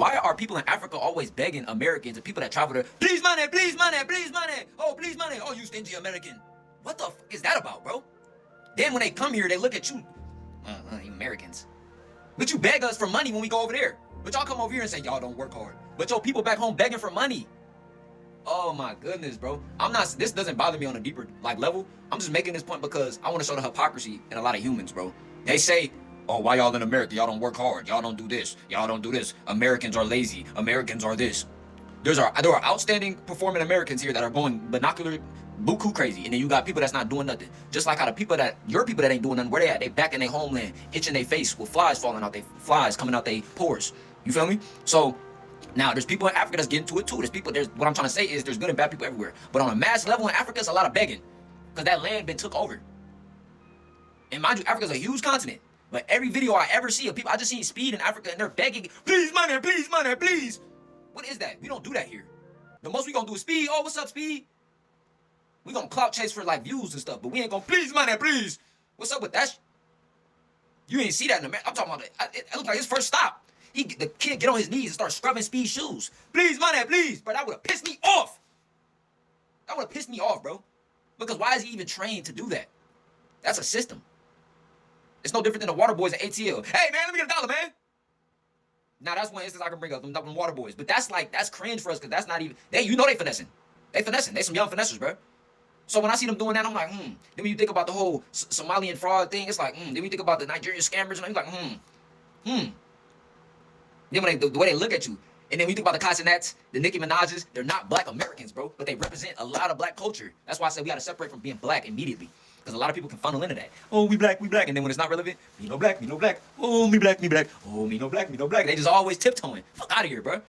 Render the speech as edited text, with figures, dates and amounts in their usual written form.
Why are people in Africa always begging Americans and people that travel there, please money, please money, please money, oh, please money, oh, you stingy American. What the fuck is that about, bro? Then when they come here, they look at you, you Americans. But you beg us for money when we go over there. But y'all come over here and say, y'all don't work hard. But your people back home begging for money. Oh my goodness, bro. This doesn't bother me on a deeper level. I'm just making this point because I want to show the hypocrisy in a lot of humans, bro. They say, oh, why y'all in America? Y'all don't work hard. Y'all don't do this. Y'all don't do this. Americans are lazy. Americans are this. There are outstanding performing Americans here that are going binocular buku crazy, and then you got people that's not doing nothing. Just like how your people that ain't doing nothing, where they at? They back in their homeland, itching their face with flies coming out their pores. You feel me? So now there's people in Africa that's getting to it too. What I'm trying to say is there's good and bad people everywhere. But on a mass level in Africa, it's a lot of begging because that land been took over. And mind you, Africa's a huge continent. But every video I ever see of people, I just seen Speed in Africa and they're begging, please money, please money, please. What is that? We don't do that here. The most we gonna do is Speed. Oh, what's up, Speed? We gonna clout chase for views and stuff, but we ain't gonna please money, please. What's up with that? You ain't see that in America. I'm talking about it looked like his first stop. The kid get on his knees and start scrubbing Speed's shoes. Please money, please. But that would have pissed me off. That would have pissed me off, bro. Because why is he even trained to do that? That's a system. It's no different than the water boys at ATL. Hey man, let me get $1, man. Now that's one instance I can bring up them water boys, but that's cringe for us because that's not even they finessing. They some young finessers, bro. So when I see them doing that, I'm like, Then when you think about the whole Somalian fraud thing, it's like, Then when you think about the Nigerian scammers, and you're like, Then when the way they look at you, and then when you think about the Casanets, the Nicki Minaj's, they're not black Americans, bro, but they represent a lot of black culture. That's why I said we got to separate from being black immediately. Because a lot of people can funnel into that. Oh, we black. And then when it's not relevant, me no black. Oh, me black. Oh, me no black. They just always tiptoeing. Fuck out of here, bro.